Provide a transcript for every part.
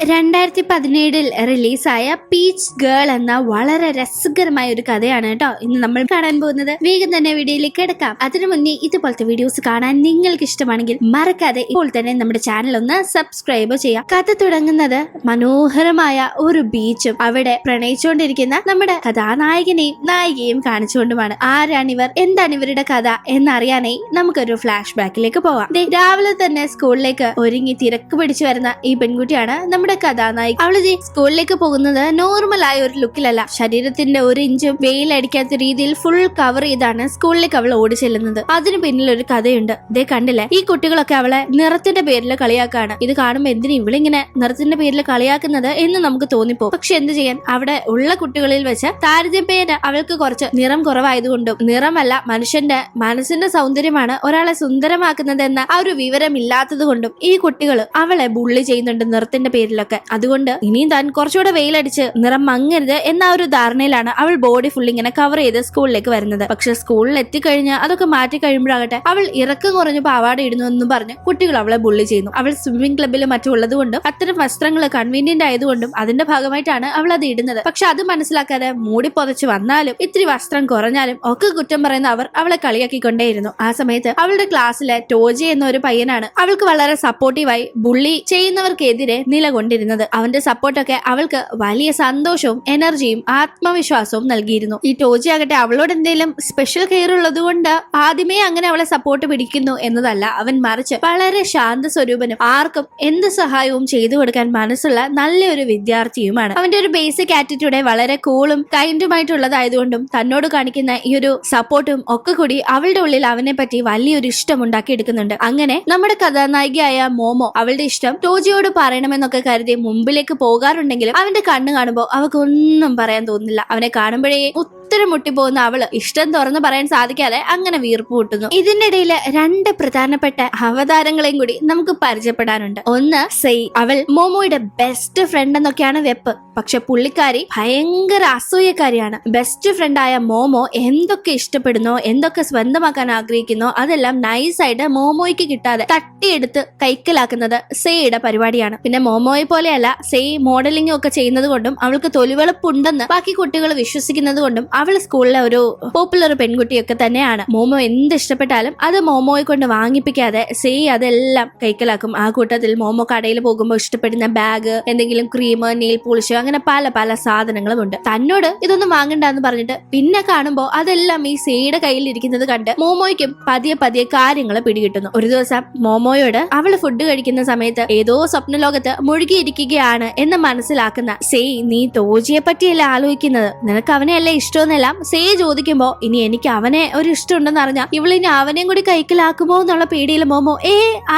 2017 റിലീസായ peach girl എന്ന വളരെ രസകരമായ ഒരു കഥയാണ് കേട്ടോ ഇന്ന് നമ്മൾ കാണാൻ പോകുന്നത്. വേഗം തന്നെ വീഡിയോയിലേക്ക് എടുക്കാം. അതിനു മുന്നേ ഇതുപോലത്തെ വീഡിയോസ് കാണാൻ നിങ്ങൾക്ക് ഇഷ്ടമാണെങ്കിൽ മറക്കാതെ ഇപ്പോൾ തന്നെ നമ്മുടെ ചാനൽ ഒന്ന് സബ്സ്ക്രൈബ് ചെയ്യാം. കഥ തുടങ്ങുന്നത് മനോഹരമായ ഒരു ബീച്ചും അവിടെ പ്രണയിച്ചുകൊണ്ടിരിക്കുന്ന നമ്മുടെ കഥാനായകനെയും നായികയും കാണിച്ചുകൊണ്ടുമാണ്. ആരാണിവർ, എന്താണ് ഇവരുടെ കഥ എന്നറിയാനായി നമുക്കൊരു ഫ്ലാഷ് ബാക്കിലേക്ക് പോവാം. രാവിലെ തന്നെ സ്കൂളിലേക്ക് ഒരുങ്ങി തിരക്ക് പിടിച്ചു വരുന്ന ഈ പെൺകുട്ടിയാണ് നമ്മുടെ കഥാനായിക. അവള് സ്കൂളിലേക്ക് പോകുന്നത് നോർമൽ ആയ ഒരു ലുക്കിലല്ല. ശരീരത്തിന്റെ ഒരു ഇഞ്ചും വെയിലടിക്കാത്ത രീതിയിൽ ഫുൾ കവർ ചെയ്താണ് സ്കൂളിലേക്ക് അവൾ ഓടി ചെല്ലുന്നത്. അതിന് പിന്നിൽ ഒരു കഥയുണ്ട്. ദേ കണ്ടില്ലേ, ഈ കുട്ടികളൊക്കെ അവളെ നിറത്തിന്റെ പേരിൽ കളിയാക്കാണ്. ഇത് കാണുമ്പോ എന്തിനും ഇവളിങ്ങനെ നിറത്തിന്റെ പേരിൽ കളിയാക്കുന്നത് എന്ന് നമുക്ക് തോന്നിപ്പോ. പക്ഷെ എന്ത് ചെയ്യാൻ, അവിടെ ഉള്ള കുട്ടികളിൽ വെച്ച് താരതമ്യേന അവൾക്ക് കുറച്ച് നിറം കുറവായതുകൊണ്ടും നിറമല്ല മനുഷ്യന്റെ മനസ്സിന്റെ സൗന്ദര്യമാണ് ഒരാളെ സുന്ദരമാക്കുന്നത് എന്ന ആ ഒരു വിവരം ഇല്ലാത്തത് കൊണ്ടും ഈ കുട്ടികൾ അവളെ ബുള്ളി ചെയ്യുന്നുണ്ട് നിറത്തിന്റെ പേരിലൊക്കെ. അതുകൊണ്ട് ഇനിയും താൻ കുറച്ചുകൂടെ വെയിലടിച്ച് നിറം മങ്ങരുത് എന്ന ഒരു ധാരണയിലാണ് അവൾ ബോഡി ഫുൾ ഇങ്ങനെ കവർ ചെയ്ത് സ്കൂളിലേക്ക് വരുന്നത്. പക്ഷെ സ്കൂളിൽ എത്തിക്കഴിഞ്ഞാൽ അതൊക്കെ മാറ്റി കഴിയുമ്പോഴാകട്ടെ അവൾ ഇറക്കം കുറഞ്ഞ പാവാട ഇടുന്നു എന്നും പറഞ്ഞ് കുട്ടികൾ അവളെ ബുള്ളി ചെയ്യുന്നു. അവൾ സ്വിമ്മിംഗ് ക്ലബ്ബിലും മറ്റുള്ളത് കൊണ്ടും അത്തരം വസ്ത്രങ്ങൾ കൺവീനിയന്റ് ആയതുകൊണ്ടും അതിന്റെ ഭാഗമായിട്ടാണ് അവൾ അത് ഇടുന്നത്. പക്ഷെ അത് മനസ്സിലാക്കാതെ മൂടി പൊതച്ച് വന്നാലും ഇത്തിരി വസ്ത്രം കുറഞ്ഞാലും ഒക്കെ കുറ്റം പറയുന്ന അവർ അവളെ കളിയാക്കിക്കൊണ്ടേയിരുന്നു. ആ സമയത്ത് അവളുടെ ക്ലാസ്സിലെ ടോജി എന്ന ഒരു പയ്യനാണ് അവൾക്ക് വളരെ സപ്പോർട്ടീവായി ബുള്ളി ചെയ്യുന്നവർക്കെതിരെ നിലകൊണ്ടിരുന്നത്. അവന്റെ സപ്പോർട്ടൊക്കെ അവൾക്ക് വലിയ സന്തോഷവും എനർജിയും ആത്മവിശ്വാസവും നൽകിയിരുന്നു. ഈ ടോജി ആകട്ടെ അവളോട് എന്തെങ്കിലും സ്പെഷ്യൽ കെയർ ഉള്ളത് കൊണ്ട് ആദ്യമേ അങ്ങനെ അവളെ സപ്പോർട്ട് പിടിക്കുന്നു എന്നതല്ല. അവൻ മറിച്ച് വളരെ ശാന്ത സ്വരൂപനും ആർക്കും എന്ത് സഹായവും ചെയ്തു കൊടുക്കാൻ മനസ്സുള്ള നല്ലൊരു വിദ്യാർത്ഥിയുമാണ്. അവന്റെ ഒരു ബേസിക് ആറ്റിറ്റ്യൂഡ് വളരെ കൂളും കൈൻഡുമായിട്ടുള്ളതായതുകൊണ്ടും തന്നോട് കാണിക്കുന്ന ഈ ഒരു സപ്പോർട്ടും ഒക്കെ കൂടി അവളുടെ ഉള്ളിൽ അവനെ പറ്റി വലിയൊരു ഇഷ്ടം ഉണ്ടാക്കി എടുക്കുന്നുണ്ട്. അങ്ങനെ നമ്മുടെ കഥാനായികയായ മോമോ അവളുടെ ഇഷ്ടം ടോജിയോട് പറയണമെന്നൊക്കെ കരുതി മുമ്പിലേക്ക് പോകാറുണ്ടെങ്കിലും അവന്റെ കണ്ണ് കാണുമ്പോൾ അവൾക്കൊന്നും പറയാൻ തോന്നുന്നില്ല. അവനെ കാണുമ്പോഴേ ഉത്തരം മുട്ടിപ്പോകുന്ന അവള് ഇഷ്ടം തുറന്ന് പറയാൻ സാധിക്കാതെ അങ്ങനെ വീർപ്പ് കൂട്ടുന്നു. ഇതിന്റെ ഇടയിൽ രണ്ട് പ്രധാനപ്പെട്ട അവതാരങ്ങളെയും കൂടി നമുക്ക് പരിചയപ്പെടാനുണ്ട്. ഒന്ന് സെയ്, അവൾ മോമോയുടെ ബെസ്റ്റ് ഫ്രണ്ട് എന്നൊക്കെയാണ് വെപ്പ്. പക്ഷെ പുള്ളിക്കാരി ഭയങ്കര അസൂയക്കാരിയാണ്. ബെസ്റ്റ് ഫ്രണ്ടായ മോമോ എന്തൊക്കെ ഇഷ്ടപ്പെടുന്നോ എന്തൊക്കെ സ്വന്തമാക്കാൻ ആഗ്രഹിക്കുന്നോ അതെല്ലാം നൈസായിട്ട് മോമോയ്ക്ക് കിട്ടാതെ തട്ടിയെടുത്ത് കൈക്കലാക്കുന്നത് സെയ്യുടെ പരിപാടിയാണ്. പിന്നെ മോമോയെ പോലെയല്ല സെയ് മോഡലിംഗ് ഒക്കെ ചെയ്യുന്നത് കൊണ്ടും അവൾക്ക് തൊലിവെളുപ്പുണ്ടെന്ന് ബാക്കി കുട്ടികൾ വിശ്വസിക്കുന്നത് കൊണ്ടും അവൾ സ്കൂളിലെ ഒരു പോപ്പുലർ പെൺകുട്ടിയൊക്കെ തന്നെയാണ്. മോമോ എന്ത് ഇഷ്ടപ്പെട്ടാലും അത് മോമോയെ കൊണ്ട് വാങ്ങിപ്പിക്കാതെ സെയ് അതെല്ലാം കൈക്കലാക്കും. ആ കൂട്ടത്തിൽ മോമോ കടയിൽ പോകുമ്പോൾ ഇഷ്ടപ്പെടുന്ന ബാഗ്, എന്തെങ്കിലും ക്രീം, നെയിൽ പോളിഷ്, അങ്ങനെ പല പല സാധനങ്ങളും ഉണ്ട്. തന്നോട് ഇതൊന്നും വാങ്ങണ്ടെന്ന് പറഞ്ഞിട്ട് പിന്നെ കാണുമ്പോൾ അതെല്ലാം ഈ സെയ്യുടെ കയ്യിൽ ഇരിക്കുന്നത് കണ്ട് മോമോയ്ക്കും പതിയെ പതിയെ കാര്യങ്ങൾ പിടികിട്ടുന്നു. ഒരു ദിവസം മോമോയോട് അവള് ഫുഡ് കഴിക്കുന്ന സമയത്ത് ഏതോ സ്വപ്നലോകത്ത് മുഴുകിയിരിക്കുകയാണ് എന്ന് മനസ്സിലാക്കുന്ന സെയ്, നീ ടോജിയെ പറ്റിയല്ല ആലോചിക്കുന്നത്, നിനക്ക് അവനെയല്ലേ ഇഷ്ടമെന്നെല്ലാം സെയ് ചോദിക്കുമ്പോ ഇനി എനിക്ക് അവനെ ഒരു ഇഷ്ടമുണ്ടെന്ന് അറിഞ്ഞാൽ ഇവളിനി അവനെയും കൂടി കൈക്കലാക്കുമോ എന്നുള്ള പേടിയിൽ മോമോ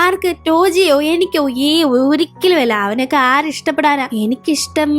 ആർക്ക്, ടോജിയോ എനിക്കോ ഒരിക്കലുമല്ല, അവനൊക്കെ ആരിഷ്ടപ്പെടാനാ, എനിക്കിഷ്ടം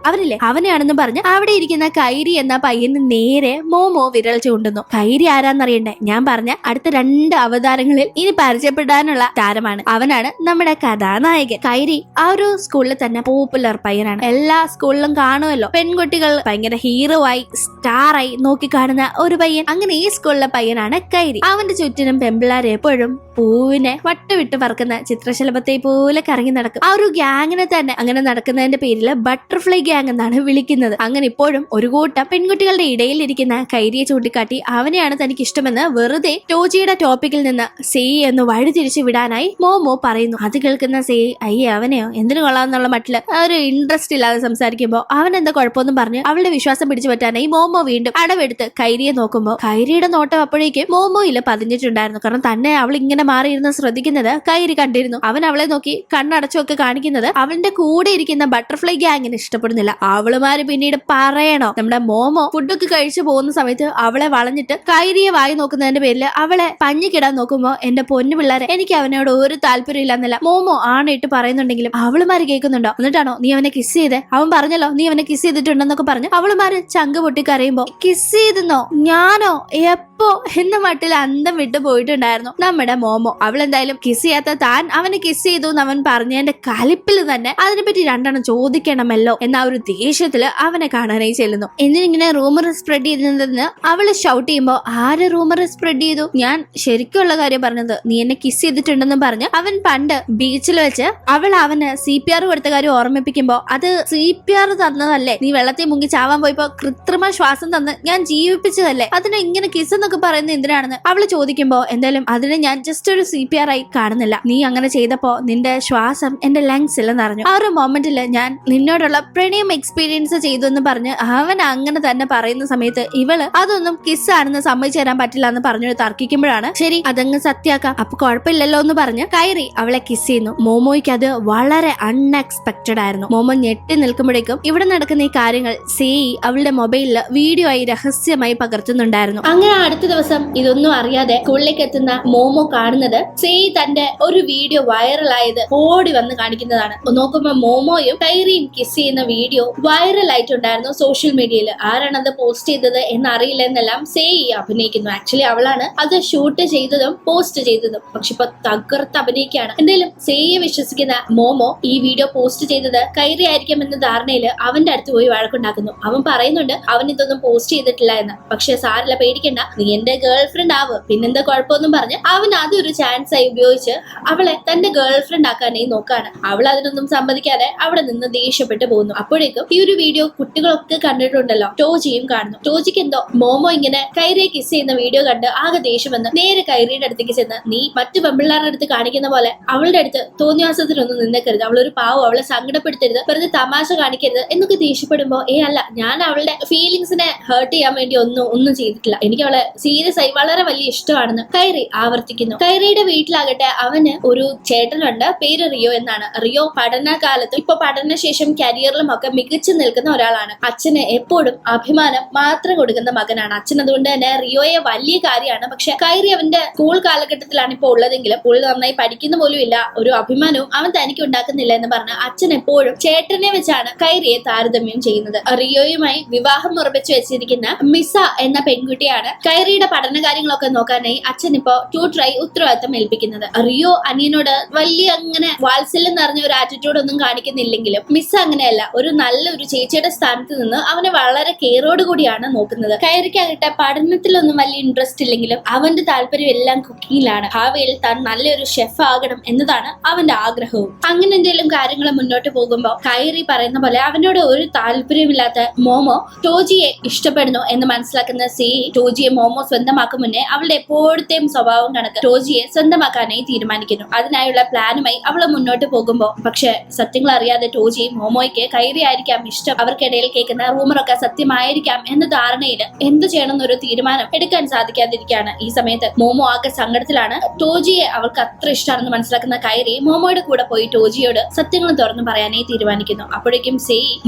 അവനില്ലേ അവനെയാണെന്ന് പറഞ്ഞ് അവിടെ ഇരിക്കുന്ന കൈരി എന്ന പയ്യന് നേരെ മോമോ വിരൽ ചൂണ്ടുന്നു. കൈരി ആരാന്നറിയണ്ടേ? ഞാൻ പറഞ്ഞ അടുത്ത രണ്ട് അവതാരങ്ങളിൽ ഇനി പരിചയപ്പെടാനുള്ള താരമാണ്. അവനാണ് നമ്മുടെ കഥാനായകൻ. കൈരി ആ ഒരു സ്കൂളിൽ തന്നെ പോപ്പുലർ പയ്യനാണ്. എല്ലാ സ്കൂളിലും കാണുമല്ലോ പെൺകുട്ടികൾ ഭയങ്കര ഹീറോ ആയി സ്റ്റാറായി നോക്കി കാണുന്ന ഒരു പയ്യൻ. അങ്ങനെ ഈ സ്കൂളിലെ പയ്യനാണ് കൈരി. അവന്റെ ചുറ്റിനും പെമ്പിള്ളാർ എപ്പോഴും പൂവിനെ വട്ടുവിട്ട് പറക്കുന്ന ചിത്രശലഭത്തെ പോലെ കറങ്ങി നടക്കും. ആ ഒരു ഗ്യാങ്ങിനെ തന്നെ അങ്ങനെ നടക്കുന്നതിന്റെ പേരിൽ ബട്ടർഫ്ലൈ ഗ്യാങ് എന്നാണ് വിളിക്കുന്നത്. അങ്ങനെ ഇപ്പോഴും ഒരു കൂട്ടം പെൺകുട്ടികളുടെ ഇടയിൽ ഇരിക്കുന്ന കൈരിയെ ചൂണ്ടിക്കാട്ടി അവനെയാണ് തനിക്ക് ഇഷ്ടമെന്ന് വെറുതെ ടോജിയുടെ ടോപ്പിക്കിൽ നിന്ന് സെയ് എന്ന് വഴിതിരിച്ചു വിടാനായി മോമോ പറയുന്നു. അത് കേൾക്കുന്ന സെയ് അയ്യേ അവനെയോ എന്തിനു കൊള്ളാന്നുള്ള മട്ടില് ഒരു ഇൻട്രസ്റ്റ് ഇല്ലാതെ സംസാരിക്കുമ്പോൾ അവൻ എന്താ കുഴപ്പമൊന്നും പറഞ്ഞ് അവളുടെ വിശ്വാസം പിടിച്ചു പറ്റാനായി മോമോ വീണ്ടും അടവെടുത്ത് കൈരിയെ നോക്കുമ്പോൾ കൈരിയുടെ നോട്ടം അപ്പോഴേക്കും മോമോയിൽ പതിഞ്ഞിട്ടുണ്ടായിരുന്നു. കാരണം തന്നെ അവൾ ഇങ്ങനെ മാറിയിരുന്ന് ശ്രദ്ധിക്കുന്നത് കൈരി കണ്ടിരുന്നു. അവൻ അവളെ നോക്കി കണ്ണടച്ചൊക്കെ കാണിക്കുന്നത് അവന്റെ കൂടെ ഇരിക്കുന്ന ബട്ടർഫ്ലൈ ഗ്യാങ്ങിന് ഇഷ്ടപ്പെടുന്നില്ല. അവളുമാര് പിന്നീട് പറയണോ, നമ്മുടെ മോമോ ഫുഡൊക്കെ കഴിച്ചു പോകുന്ന സമയത്ത് അവളെ വളഞ്ഞിട്ട് കൈരിയെ വായി നോക്കുന്നതിന്റെ പേരിൽ അവളെ പഞ്ഞിക്കിടാൻ നോക്കുമ്പോ എന്റെ പൊന്നു പിള്ളേരെ എനിക്ക് അവനോട് ഒരു താല്പര്യം ഇല്ലെന്നല്ല മോമോ ആണിട്ട് പറയുന്നുണ്ടെങ്കിലും അവളുമാര് കേൾക്കുന്നുണ്ടോ? എന്നിട്ടാണോ നീ അവനെ കിസ് ചെയ്തേ? അവൻ പറഞ്ഞല്ലോ നീ അവനെ കിസ് ചെയ്തിട്ടുണ്ടെന്നൊക്കെ പറഞ്ഞ് അവളുമാര് ചങ്ക് പൊട്ടി കരയുമ്പോ കിസ് ചെയ്തെന്നോ ഞാനോ എപ്പോ എന്ന മട്ടിൽ അന്തം വിട്ടു പോയിട്ടുണ്ടായിരുന്നു നമ്മുടെ മോമോ. അവൾ എന്തായാലും കിസ് ചെയ്യാത്ത താൻ അവന് കിസ് ചെയ്തു എന്ന് അവൻ പറഞ്ഞതിന്റെ കലിപ്പിൽ തന്നെ അതിനെപ്പറ്റി രണ്ടെണ്ണം ചോദിക്കണമല്ലോ എന്ന ഒരു ദേഷ്യത്തില് അവനെ കാണാനായി ചെല്ലുന്നു. എന്തിനിങ്ങനെ റൂമർ സ്പ്രെഡ് ചെയ്തതെന്ന് അവള് ഷൗട്ട് ചെയ്യുമ്പോ ആര് റൂമർ സ്പ്രെഡ് ചെയ്തു? ഞാൻ ശരിക്കുള്ള കാര്യം പറഞ്ഞത്. നീ എന്നെ കിസ് ചെയ്തിട്ടുണ്ടെന്നും പറഞ്ഞ് അവൻ പണ്ട് ബീച്ചിൽ വെച്ച് അവന് CPR കൊടുത്ത കാര്യം ഓർമ്മിപ്പിക്കുമ്പോ അത് CPR തന്നതല്ലേ, നീ വെള്ളത്തിൽ മുങ്ങി ചാവാൻ പോയപ്പോ കൃത്രിമ ശ്വാസം തന്ന് ഞാൻ ജീവിപ്പിച്ചതല്ലേ, അതിനെ ഇങ്ങനെ കിസ് എന്നൊക്കെ പറയുന്നത് എന്തിനാണെന്ന് അവള് ചോദിക്കുമ്പോ എന്തായാലും അതിനെ ഞാൻ ജസ്റ്റ് ഒരു CPR ആയി കാണുന്നില്ല. നീ അങ്ങനെ ചെയ്തപ്പോ നിന്റെ ശ്വാസം എന്റെ ലങ്സിൽ നിറഞ്ഞു. ആ ഒരു മൊമെന്റില് ഞാൻ നിന്നോടുള്ള പ്രണയം എക്സ്പീരിയൻസ് ചെയ്തു എന്ന് പറഞ്ഞ് അവൻ അങ്ങനെ തന്നെ പറയുന്ന സമയത്ത് ഇവള് അതൊന്നും കിസ് ആണെന്ന് സമ്മതിച്ചു തരാൻ പറ്റില്ല എന്ന് പറഞ്ഞു തർക്കിക്കുമ്പോഴാണ് ശരി അതങ്ങ് സത്യാക്കാം, അപ്പൊ കുഴപ്പമില്ലല്ലോ എന്ന് പറഞ്ഞ് കൈറി അവളെ കിസ് ചെയ്യുന്നു. മോമോയ്ക്ക് അത് വളരെ അൺഎക്സ്പെക്ടഡ് ആയിരുന്നു. മോമോ ഞെട്ടി നിൽക്കുമ്പോഴേക്കും ഇവിടെ നടക്കുന്ന ഈ കാര്യങ്ങൾ സേയി അവളുടെ മൊബൈലില് വീഡിയോ ആയി രഹസ്യമായി പകർത്തുന്നുണ്ടായിരുന്നു. അങ്ങനെ അടുത്ത ദിവസം ഇതൊന്നും അറിയാതെ സ്കൂളിലേക്ക് എത്തുന്ന മോമോ കാണുന്നത് സേയി തന്റെ ഒരു വീഡിയോ വൈറലായത് ഓടി വന്ന് കാണിക്കുന്നതാണ്. നോക്കുമ്പോ മോമോയും കൈറിയും കിസ് ചെയ്യുന്ന വീഡിയോ വൈറൽ ആയിട്ടുണ്ടായിരുന്നു സോഷ്യൽ മീഡിയയിൽ. ആരാണത് പോസ്റ്റ് ചെയ്തത് എന്നറിയില്ല എന്നെല്ലാം സേയി അഭിനയിക്കുന്നു. ആക്ച്വലി അവളാണ് അത് ഷൂട്ട് ചെയ്തതും പോസ്റ്റ് ചെയ്തതും. പക്ഷെ ഇപ്പൊ തകർത്ത് അഭിനയിക്കുകയാണ്. എന്തായാലും സേയിയെ വിശ്വസിക്കുന്ന മോമോ ഈ വീഡിയോ പോസ്റ്റ് ചെയ്തത് കൈറി ആയിരിക്കും എന്ന ധാരണയിൽ അവന്റെ അടുത്ത് പോയി വഴക്കുണ്ടാക്കുന്നു. അവൻ പറയുന്നുണ്ട് അവൻ ഇതൊന്നും പോസ്റ്റ് ചെയ്തിട്ടില്ല എന്ന്. പക്ഷെ സാരില്ല, പേടിക്കണ്ട, നീ എന്റെ ഗേൾ ഫ്രണ്ട് ആവ്, പിന്നെന്താ കുഴപ്പമൊന്നും പറഞ്ഞ് അവൻ അതൊരു ചാൻസ് ആയി ഉപയോഗിച്ച് അവളെ തന്റെ ഗേൾ ഫ്രണ്ട് ആക്കാനായി നോക്കാണ്. അവൾ അതിനൊന്നും സമ്മതിക്കാതെ അവിടെ നിന്ന് ദേഷ്യപ്പെട്ട് പോകുന്നു. അപ്പോഴേക്കും ഈ ഒരു വീഡിയോ കുട്ടികളൊക്കെ കണ്ടിട്ടുണ്ടല്ലോ, ടോജിയും കാണുന്നു. ടോജിക്ക് എന്തോ മോമോ ഇങ്ങനെ കൈറിയെ കിസ് ചെയ്യുന്ന വീഡിയോ കണ്ട് ആകെ ദേഷ്യം വന്ന് നേരെ കൈറിയുടെ അടുത്തേക്ക് ചെന്ന് നീ മറ്റു പെമ്പിള്ളാരുടെ അടുത്ത് കാണിക്കുന്ന പോലെ അവളുടെ അടുത്ത് തോന്നിയാസത്തിനൊന്നും നിന്നേക്കരുത്, അവളൊരു പാവം, അവളെ സങ്കടപ്പെടുത്തരുത്, വെറുതെ തമാശ കാണിക്കരുത് എന്നൊക്കെ ദേഷ്യപ്പെടുമ്പോ അല്ല, ഞാൻ അവളുടെ ഫീലിങ്സിനെ ഹേർട്ട് ചെയ്യാൻ വേണ്ടി ഒന്നും ചെയ്തിട്ടില്ല, എനിക്ക് അവളെ സീരിയസ് ആയി വളരെ വലിയ ഇഷ്ടമാണെന്ന് കൈറി ആവർത്തിക്കുന്നു. കൈറിയുടെ വീട്ടിലാകട്ടെ അവന് ഒരു ചേട്ടനുണ്ട്, പേര് റിയോ എന്നാണ്. റിയോ പഠനകാലത്തും ഇപ്പൊ പഠനശേഷം കരിയറിലും ഒക്കെ മികച്ചു നിൽക്കുന്ന ഒരാളാണ്. അച്ഛന് എപ്പോഴും അഭിമാനം മാത്രം കൊടുക്കുന്ന മകനാണ് അച്ഛൻ. അതുകൊണ്ട് തന്നെ റിയോയെ വലിയ കാര്യമാണ്. പക്ഷെ കൈറി അവന്റെ സ്കൂൾ കാലഘട്ടത്തിലാണ് ഇപ്പൊ ഉള്ളതെങ്കിലും സ്കൂൾ നന്നായി പഠിക്കുന്ന പോലും ഇല്ല, ഒരു അഭിമാനവും അവൻ തനിക്ക് ഉണ്ടാക്കുന്നില്ല എന്ന് പറഞ്ഞ് അച്ഛൻ എപ്പോഴും ചേട്ടനെ വെച്ചാണ് കൈറിയെ താരതമ്യം ചെയ്യുന്നത്. റിയോയുമായി വിവാഹം ഉറപ്പിച്ചു വെച്ചിരിക്കുന്ന മിസ എന്ന പെൺകുട്ടിയാണ് കൈറിയുടെ പഠന കാര്യങ്ങളൊക്കെ നോക്കാനായി അച്ഛൻ ഇപ്പോ ട്യൂട്ടറായി ഉത്തരവാദിത്തം ഏൽപ്പിക്കുന്നത്. റിയോ അനിയനോട് വലിയ അങ്ങനെ വാത്സല്യം നിറഞ്ഞ ഒരു ആറ്റിറ്റ്യൂഡ് ഒന്നും കാണിക്കുന്നില്ലെങ്കിലും മിസ് അങ്ങനെയല്ല, ഒരു നല്ലൊരു ചേച്ചിയുടെ സ്ഥാനത്ത് നിന്ന് അവനെ വളരെ കെയറോട് കൂടിയാണ് നോക്കുന്നത്. കൈറിക്കാകട്ടെ പഠനത്തിലൊന്നും വലിയ ഇൻട്രസ്റ്റ് ഇല്ലെങ്കിലും അവന്റെ താല്പര്യം എല്ലാം കുക്കിങ്ങിലാണ്. ഭാവിയിൽ താൻ നല്ലൊരു ഷെഫ് ആകണം എന്നതാണ് അവന്റെ ആഗ്രഹവും. അങ്ങനെ എന്തെങ്കിലും കാര്യങ്ങൾ മുന്നോട്ട് പോകുമ്പോൾ കൈറി പറയുന്ന പോലെ അവനോട് ഒരു താല്പര്യമില്ലാത്ത മോമോ ടോജിയെ ഇഷ്ടപ്പെടുന്നു എന്ന് മനസ്സിലാക്കുന്ന ടോജിയെ മോമോ സ്വന്തമാക്കും മുന്നേ അവളുടെ എപ്പോഴത്തെയും സ്വഭാവം കണക്ക് ടോജിയെ സ്വന്തമാക്കാനായി തീരുമാനിക്കുന്നു. അതിനായുള്ള പ്ലാനുമായി അവള് മുന്നോട്ട് പോകുമ്പോ പക്ഷെ സത്യങ്ങൾ അറിയാതെ ടോജി മോമോയ്ക്ക് കൈറി ആയിരിക്കാം ഇഷ്ടം, അവർക്കിടയിൽ കേൾക്കുന്ന റൂമറൊക്കെ സത്യമായിരിക്കാം എന്ന ധാരണയിൽ എന്ത് ചെയ്യണമെന്നൊരു തീരുമാനം എടുക്കാൻ സാധിക്കാതിരിക്കുകയാണ്. ഈ സമയത്ത് മോമോ ആകെ സങ്കടത്തിലാണ്. ടോജിയെ അവൾക്ക് അത്ര ഇഷ്ടമാണെന്ന് മനസ്സിലാക്കുന്ന കൈറി മോമോയുടെ കൂടെ പോയി ടോജിയോട് സത്യങ്ങൾ തുറന്നു പറയാനായി തീരുമാനിക്കുന്നു. അപ്പോഴേക്കും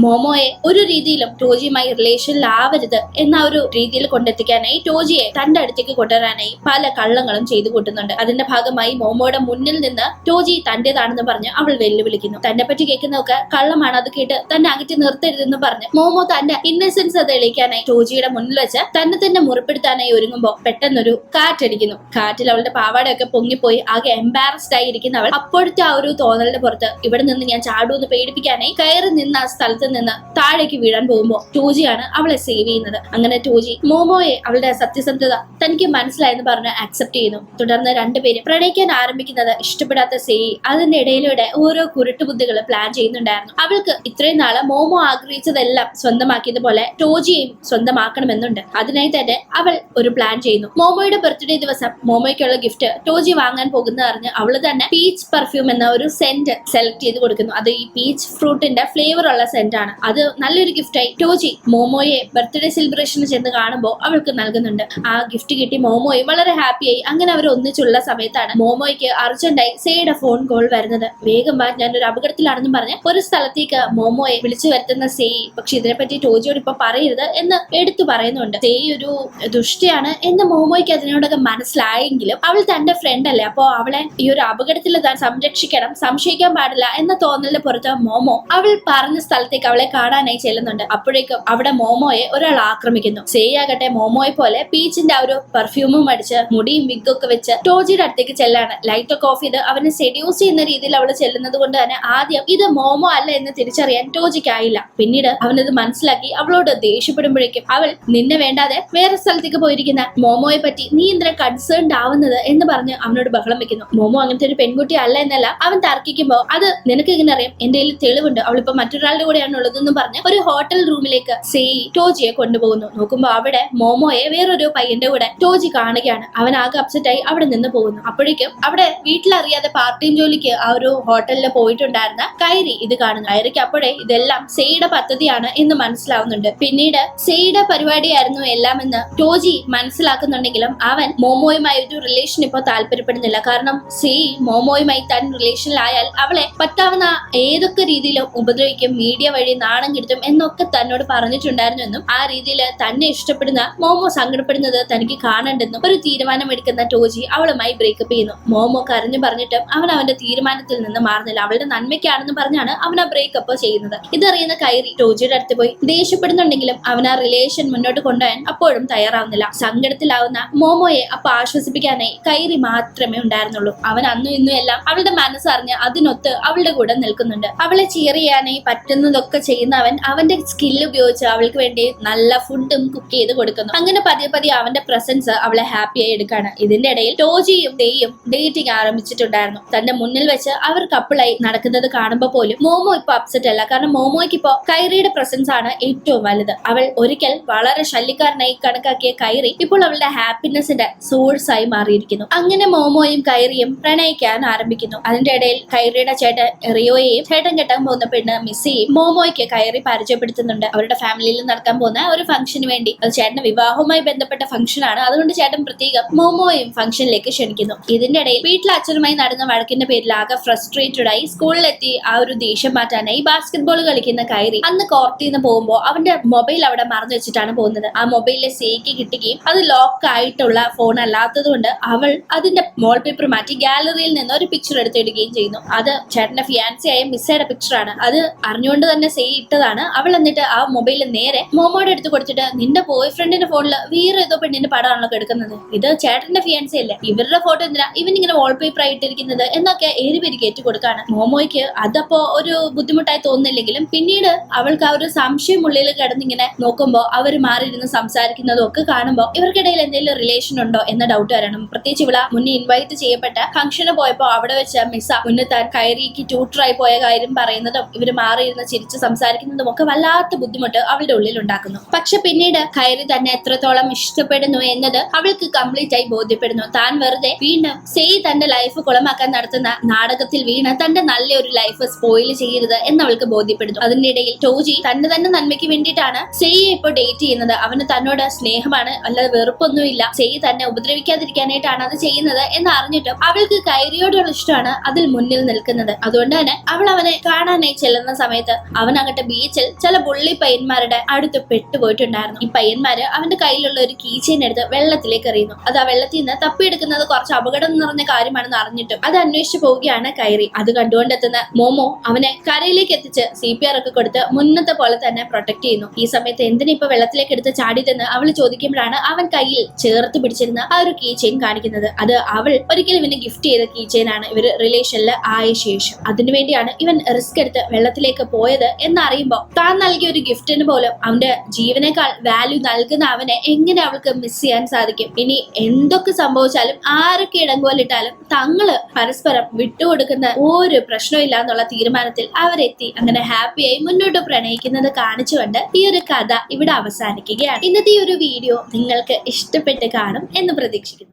മോമോയെ ഒരു രീതിയിലും ടോജിയുമായി റിലേഷനിലാവരുത് എന്ന ഒരു രീതിയിൽ കൊണ്ടെത്തിക്കാനായി ടോജിയെ തന്റെ അടുത്തേക്ക് കൊണ്ടുവരാനായി പല കള്ളങ്ങളും ചെയ്തു കൂട്ടുന്നുണ്ട്. അതിന്റെ ഭാഗമായി മോമോയുടെ മുന്നിൽ നിന്ന് ടോജി തന്റേതാണെന്ന് പറഞ്ഞ് അവൾ വെല്ലുവിളിക്കുന്നു. തന്നെ പറ്റി കേൾക്കുന്നതൊക്കെ കള്ളമാണ്, അത് കേട്ട് തന്നെ അകറ്റി നിർത്തരുതെന്ന് പറഞ്ഞ് മോമോ തന്റെ ഇന്നസെൻസ് തെളിയിക്കാനായി ടോജിയുടെ മുന്നിൽ വെച്ച് തന്നെ മുറിപ്പെടുത്താനായി ഒരുങ്ങുമ്പോ പെട്ടെന്നൊരു കാറ്റടിക്കുന്നു. കാറ്റിൽ അവളുടെ പാവാടയൊക്കെ പൊങ്ങിപ്പോയി ആകെ എംബാരസ്ഡ് ആയി ഇരിക്കുന്ന അവൾ അപ്പോഴത്തെ ആ ഒരു തോന്നലിന്റെ പുറത്ത് ഇവിടെ നിന്ന് ഞാൻ ചാടൂന്ന് പേടിപ്പിക്കാനായി കയറി നിന്ന് ആ സ്ഥലത്ത് നിന്ന് താഴേക്ക് വീഴാൻ പോകുമ്പോ ടോജിയാണ് അവളെ സേവ് ചെയ്യുന്നത്. അങ്ങനെ ടോജി മോമോയെ അവളുടെ സത്യസന്ധത തനിക്ക് മനസ്സിലായെന്ന് പറഞ്ഞ് ആക്സെപ്റ്റ് ചെയ്യുന്നു. തുടർന്ന് രണ്ടുപേരും പ്രണയിക്കാൻ ആരംഭിക്കുന്നത് ഇഷ്ടപ്പെടാത്ത സേയി അതിന്റെ ഇടയിലൂടെ ഓരോ കുരുട്ടുബുദ്ധികൾ പ്ലാൻ ചെയ്യുന്നുണ്ടായിരുന്നു. അവൾക്ക് ഇത്രയും നാള് മോമോ ആഗ്രഹിച്ചതെല്ലാം സ്വന്തമാക്കിയതുപോലെ ടോജിയെയും സ്വന്തമാക്കണമെന്നുണ്ട്. അതിനായി തന്നെ അവൾ ഒരു പ്ലാൻ ചെയ്യുന്നു. മോമോയുടെ ബർത്ത്ഡേ ദിവസം മോമോയ്ക്കുള്ള ഗിഫ്റ്റ് ടോജി വാങ്ങാൻ പോകുന്ന അറിഞ്ഞ് അവള് തന്നെ പീച്ച് പെർഫ്യൂം എന്ന ഒരു സെന്റ് സെലക്ട് ചെയ്ത് കൊടുക്കുന്നു. അത് ഈ പീച്ച് ഫ്രൂട്ടിന്റെ ഫ്ലേവർ ഉള്ള സെന്റ് ആണ്. അത് നല്ലൊരു ഗിഫ്റ്റായി ടോജി മോമോയെ ബർത്ത്ഡേ സെലിബ്രേഷന് ചെന്ന് കാണുമ്പോൾ അവൾക്ക് നൽകുന്നുണ്ട്. ആ ഗിഫ്റ്റ് കിട്ടി മോമോയെ വളരെ ഹാപ്പിയായി. അങ്ങനെ അവർ ഒന്നിച്ചുള്ള സമയത്താണ് മോമോയ്ക്ക് അർജന്റായി സേയുടെ ഫോൺ കോൾ വരുന്നത്. വേഗം വാ, ഞാനൊരു അപകടത്തിലാണെന്നും പറഞ്ഞ് ഒരു സ്ഥലത്തേക്ക് മോമോയെ വിളിച്ചു വരുത്തുന്ന സേയി. പക്ഷെ ഇതിനെപ്പറ്റി ടോജിയോട് ഇപ്പൊ പറയരുത് എന്ന് എടുത്തു പറയുന്നുണ്ട്. സേയി ഒരു ദുഷ്ടയാണ് എന്ന് മോമോയ്ക്ക് അതിനോടൊക്കെ മനസ്സിലായെങ്കിലും അവൾ തന്റെ ഫ്രണ്ട് അല്ലേ, അപ്പോ അവളെ ഈ ഒരു അപകടത്തിൽ താൻ സംരക്ഷിക്കണം, സംശയിക്കാൻ പാടില്ല എന്ന തോന്നലിന്റെ പുറത്ത് മോമോ അവൾ പറഞ്ഞ സ്ഥലത്തേക്ക് അവളെ കാണാനായി ചെല്ലുന്നുണ്ട്. അപ്പോഴേക്കും അവിടെ മോമോയെ ഒരാൾ ആക്രമിക്കുന്നു. സേയി ആകട്ടെ മോമോയെ പോലെ പീച്ചിന്റെ ആ ഒരു പെർഫ്യൂമും അടിച്ച് മുടിയും വിഗൊക്കെ വെച്ച് ടോജിയുടെ അടുത്തേക്ക് ചെല്ലാണ്. ലൈറ്റ് ഒക്കെ ഓഫ് ചെയ്ത് അവനെ സെഡ്യൂസ് ചെയ്യുന്ന രീതിയിൽ അവൾ ചെല്ലുന്നത് കൊണ്ട് തന്നെ ആദ്യം ഇത് മോമോ അല്ല എന്ന് തിരിച്ചറിയാൻ ടോജിക്കായില്ല. പിന്നീട് അവനത് മനസ്സിലാക്കി അവളോട് ദേഷ്യപ്പെടുമ്പോഴേക്കും അവൾ നിന്നെ വേണ്ടാതെ വേറെ സ്ഥലത്തേക്ക് പോയിരിക്കുന്ന മോമോയെ പറ്റി നീ എന്തിനാ കൺസേൺഡ് ആവുന്നത് എന്ന് പറഞ്ഞ് അവനോട് ബഹളം വെക്കുന്നു. മോമോ അങ്ങനത്തെ ഒരു പെൺകുട്ടി അല്ല എന്നല്ല അവൻ തർക്കിക്കുമ്പോ അത് നിനക്ക് എങ്ങനെ അറിയാം, എന്റെ കയ്യിൽ തെളിവുണ്ട്, അവളിപ്പോ മറ്റൊരാളുടെ കൂടെയാണ് ഉള്ളതെന്ന് പറഞ്ഞ് ഒരു ഹോട്ടൽ റൂമിലേക്ക് സെയി ടോജിയെ കൊണ്ടുപോകുന്നു. നോക്കുമ്പോ അവിടെ മോമോയെ വേറൊരു പയ്യന്റെ കൂടെ ടോജി കാണുകയാണ്. അവൻ ആകെ അപ്സെറ്റ് ആയി അവിടെ നിന്ന് പോകുന്നു. അപ്പോഴേക്കും അവിടെ വീട്ടിലറിയാതെ പാർട്ട് ടൈം ജോലിക്ക് ആ ഒരു ഹോട്ടലിൽ പോയിട്ടുണ്ടായിരുന്ന കൈരി ഇത് കാണുന്നു. കൈരിക്ക് അപ്പോഴേ ഇതെല്ലാം സെയുടെ പദ്ധതിയാണ് എന്ന് മനസ്സിലാവുന്നുണ്ട്. പിന്നീട് സെയുടെ പരിപാടിയായിരുന്നു എല്ലാം എന്ന് ടോജി മനസ്സിലാക്കുന്നുണ്ടെങ്കിലും അവൻ മോമോയുമായി ഒരു റിലേഷൻ ഇപ്പോൾ താല്പര്യപ്പെടുന്നില്ല. കാരണം സെയി മോമോയുമായി താൻ റിലേഷനിലായാൽ അവളെ പറ്റാവുന്ന ഏതൊക്കെ രീതിയിലും ഉപദ്രവിക്കും, മീഡിയ വഴി നാണം കിടത്തും എന്നൊക്കെ തന്നോട് പറഞ്ഞിട്ടുണ്ടായിരുന്നു എന്നും ആ രീതിയിൽ തന്നെ ഇഷ്ടപ്പെടുന്ന മോമോ സങ്കടപ്പെടുന്നത് തനിക്ക് കാണണ്ടെന്നും ഒരു തീരുമാനം എടുക്കുന്ന ടോജി അവളുമായി ബ്രേക്കപ്പ് ചെയ്യുന്നു. മോമോ കരഞ്ഞു പറഞ്ഞിട്ടും അവൻ അവന്റെ തീരുമാനത്തിൽ നിന്ന് മാറുന്നില്ല. അവളുടെ നന്മയ്ക്കാണെന്ന് പറഞ്ഞാണ് അവൻ ആ ബ്രേക്കപ്പ് ചെയ്യുന്നത്. ഇതറിയുന്ന കൈറി ടോജിയുടെ അടുത്ത് പോയി ദേഷ്യപ്പെടുന്നുണ്ടെങ്കിലും അവൻ ആ റിലേഷൻ മുന്നോട്ട് കൊണ്ടുപോകാൻ അപ്പോഴും തയ്യാറാവുന്നില്ല. സങ്കടത്തിലാവുന്ന മോമോയെ അപ്പൊ ആശ്വസിപ്പിക്കാനായി കൈറി മാത്രമേ ഉണ്ടായിരുന്നുള്ളൂ. അവൻ അന്നും ഇന്നും എല്ലാം അവളുടെ മനസ്സറിഞ്ഞ് അതിനൊത്ത് അവളുടെ കൂടെ നിൽക്കുന്നുണ്ട്. അവളെ ചിയർ ചെയ്യാനായി പറ്റുന്നതൊക്കെ ചെയ്യുന്ന അവൻ അവന്റെ സ്കില്ല് ഉപയോഗിച്ച് അവൾക്ക് വേണ്ടി നല്ല ഫുഡും കുക്ക് ചെയ്ത് കൊടുക്കുന്നു. അങ്ങനെ പതിയെ പതിയെ അവന്റെ പ്രസൻസ് അവളെ ഹാപ്പിയായി എടുക്കാണ്. ഇതിന്റെ ഇടയിൽ ടോജിയും ഡേയും ഡേറ്റിംഗ് ആരംഭിച്ചിട്ടുണ്ടായിരുന്നു. തന്റെ മുന്നിൽ വെച്ച് അവർ കപ്പിളായി നടക്കുന്നത് കാണുമ്പോൾ പോലും മോമോ ഇപ്പൊ അപ്സെറ്റ് അല്ല. കാരണം മോമോയ്ക്ക് ഇപ്പോ കൈറിയുടെ പ്രസൻസ് ആണ് ഏറ്റവും വലുത്. അവൾ ഒരിക്കൽ വളരെ ശല്യക്കാരനായി കണക്കാക്കിയ കൈറി ഇപ്പോൾ അവളുടെ ഹാപ്പിനെസിന്റെ സോഴ്സ് ആയി മാറിയിരിക്കുന്നു. അങ്ങനെ മോമോയും കൈറിയും പ്രണയിക്കാൻ ആരംഭിക്കുന്നു. അതിന്റെ ഇടയിൽ കൈറിയുടെ ചേട്ടൻ റിയോയെയും ചേട്ടൻ കെട്ടാൻ പോകുന്ന പെണ്ണ് മിസ്സിയെയും മോമോയ്ക്ക് കൈറി പരിചയപ്പെടുത്തുന്നുണ്ട്. അവരുടെ ഫാമിലിയിൽ നടക്കാൻ പോകുന്ന ഒരു ഫംഗ്ഷന് വേണ്ടി. അത് ചേട്ടന്റെ വിവാഹവുമായി ബന്ധപ്പെട്ട ഫംഗ്ഷൻ ആണ്. അതുകൊണ്ട് ചേട്ടൻ പ്രത്യേകം മോമോയും ഫംഗ്ഷനിലേക്ക് ക്ഷണിക്കുന്നു. ഇതിന്റെ ഇടയിൽ വീട്ടിലെ അച്ഛനുമായി നടന്ന വഴക്കിന്റെ പേരിൽ ആകെ ഫ്രസ്ട്രേറ്റഡ് ആയി സ്കൂളിലെത്തി ആ ഒരു ദേഷ്യം മാറ്റാനായി ബാസ്കറ്റ്ബോൾ കളിക്കുന്ന കൈറി അന്ന് കോർട്ടിൽ നിന്ന് പോകുമ്പോൾ അവന്റെ മൊബൈൽ അവിടെ മറന്നു വെച്ചിട്ടാണ് പോകുന്നത്. ആ മൊബൈലിലെ സേക്ക് കിട്ടുകയും അത് ലോക്ക് ആയിട്ടുള്ള ഫോൺ അല്ലാത്തത് കൊണ്ട് അവൾ അതിന്റെ വാൾപേപ്പർ മാറ്റി ഗാലറിയിൽ നിന്ന് ഒരു പിക്ചർ എടുത്തിടുകയും ചെയ്യുന്നു. അത് ചേട്ടന്റെ ഫിയാൻസിയായ മിസ്സയുടെ പിക്ചറാണ്. അത് അറിഞ്ഞുകൊണ്ട് തന്നെ സേ ഇട്ടതാണ്. അവൾ എന്നിട്ട് ആ മൊബൈൽ നേരെ മോമോയുടെ അടുത്ത് കൊടുത്തിട്ട് നിന്റെ ബോയ് ഫ്രണ്ടിന്റെ ഫോണിൽ വേറെ ഏതോ പെണ്ണിന്റെ പടമാണല്ലോ എടുക്കുന്നത്, ഇത് ചേട്ടന്റെ ഫിയാൻസി അല്ലേ, ഇവരുടെ ഫോട്ടോ എന്തിനാ ഇവൻ ഇങ്ങനെ വാൾപേപ്പർ ആയിട്ടിരിക്കുന്നത് എന്നൊക്കെ ഏരിപേരി കയറ്റി കൊടുക്കാണ്. മോമോയ്ക്ക് അതപ്പോ ഒരു ബുദ്ധിമുട്ടായി തോന്നുന്നില്ലെങ്കിലും പിന്നീട് അവൾക്ക് ആ ഒരു സംശയം ഉള്ളിൽ കിടന്നിങ്ങനെ നോക്കുമ്പോ അവർ മാറിയിരുന്ന് സംസാരിക്കുന്നതും ഒക്കെ കാണുമ്പോൾ ഇവർക്കിടയിൽ എന്തെങ്കിലും റിലേഷൻ ഉണ്ടോ എന്ന ഡൗട്ട് വരണം. പ്രത്യേകിച്ച് ഇവിടെ മുന്നേ ഇൻവൈറ്റ് ചെയ്യപ്പെട്ട ഫംഗ്ഷന് പോയപ്പോ അവിടെ വെച്ച് മിസ്സ മുന്നേ താൻ കൈറിക്ക് ട്യൂട്ടറായി പോയ കാര്യം പറയുന്നതും ഇവർ മാറിയിരുന്ന് ചിരിച്ച് സംസാരിക്കുന്നതും ഒക്കെ വല്ലാത്ത ബുദ്ധിമുട്ട് അവളുടെ ഉള്ളിൽ ഉണ്ടാക്കുന്നു. പക്ഷെ പിന്നീട് കൈറി തന്നെ എത്രത്തോളം ഇഷ്ടപ്പെടുന്നു എന്നത് അവൾക്ക് കംപ്ലീറ്റ് ആയി ബോധ്യപ്പെടുന്നു. താൻ വെറുതെ വീണ്ടും സെയ് തന്റെ ലൈഫ് കുളമാക്കാൻ നടത്തുന്ന നാടകത്തിൽ വീണ് തന്റെ നല്ലൊരു ലൈഫ് സ്പോയിൽ ചെയ്യരുത് എന്നവൾക്ക് ബോധ്യപ്പെടുന്നു. അതിനിടയിൽ ടോജി തന്റെ തന്നെ നന്മയ്ക്ക് വേണ്ടിയിട്ടാണ് സെയ്യെ ഇപ്പോൾ ഡേറ്റ് ചെയ്യുന്നത്. അവന് തന്നോട് സ്നേഹമാണ്, അല്ലാതെ വെറുപ്പൊന്നുമില്ല. സെയ് തന്നെ ഉപദ്രവിക്കാതിരിക്കാനായിട്ടാണ് അത് ചെയ്യുന്നത് എന്ന് അറിഞ്ഞിട്ടും അവൾക്ക് കൈറിയോടുള്ള ഇഷ്ടമാണ് അതിൽ മുന്നിൽ നിൽക്കുന്നത്. അതുകൊണ്ട് തന്നെ അവൾ അവനെ കാണാനായി ചെല്ലുന്ന സമയത്ത് അവൻ അങ്ങോട്ട് ബീച്ചിൽ ചില പുള്ളി പയ്യന്മാരുടെ അടുത്ത് പെട്ടുപോയിട്ടുണ്ടായിരുന്നു. ഈ പയ്യന്മാര് അവന്റെ കയ്യിലുള്ള ഒരു കീ ചെയിൻ എടുത്ത് വെള്ളത്തിലേക്ക് എറിയുന്നു. അത് ആ വെള്ളത്തിൽ നിന്ന് തപ്പിയെടുക്കുന്നത് കുറച്ച് അപകടം നിറഞ്ഞ കാര്യമാണെന്ന് അറിഞ്ഞിട്ടും അത് അന്വേഷിച്ചു പോവുകയാണ് കൈറി. അത് കണ്ടുകൊണ്ടെത്തുന്ന മോമോ അവനെ കരയിലേക്ക് എത്തിച്ച് CPR ഒക്കെ കൊടുത്ത് മുന്നത്തെ പോലെ തന്നെ പ്രൊട്ടക്ട് ചെയ്യുന്നു. ഈ സമയത്ത് എന്തിനാ ഇപ്പൊ വെള്ളത്തിലേക്ക് എടുത്ത് ചാടിയതെന്ന് അവൾ ചോദിക്കുമ്പോഴാണ് അവൻ കയ്യിൽ ചേർത്ത് പിടിച്ചിരുന്ന ആ ഒരു കീ ചെയിൻ കാണിക്കുന്നത്. അത് അവൾ ഒരിക്കലും ഇവന് ഗിഫ്റ്റ് ചെയ്ത കീ ചെയിൻ ആണ്. ഇവർ റിലേഷനിൽ ആയ ശേഷം അതിനുവേണ്ടിയാണ് ഇവൻ റിസ്ക് എടുത്ത് വെള്ളത്തിലേക്ക് പോയത് എന്നറിയുമ്പോൾ താൻ നൽകിയ ഒരു ഗിഫ്റ്റിന് പോലും അവന്റെ ജീവനേക്കാൾ വാല്യൂ നൽകുന്ന അവനെ എങ്ങനെ അവൾക്ക് മിസ് ചെയ്യാൻ സാധിക്കും? ഇനി എന്തൊക്കെ സംഭവിച്ചാലും ആരൊക്കെ ഇടങ്കോലിട്ടാലും തങ്ങള് പരസ്പരം വിട്ടുകൊടുക്കുന്ന ഒരു പ്രശ്നമില്ല എന്നുള്ള തീരുമാനത്തിൽ അവരെത്തി അങ്ങനെ ഹാപ്പിയായി മുന്നോട്ട് പ്രണയിക്കുന്നത് കാണിച്ചുകൊണ്ട് ഈ ഒരു കഥ ഇവിടെ അവസാനിക്കുകയാണ്. ഇന്നത്തെ ഈ ഒരു വീഡിയോ നിങ്ങൾക്ക് ഇഷ്ടപ്പെട്ട് കാണും എന്ന് പ്രതീക്ഷിക്കുന്നു.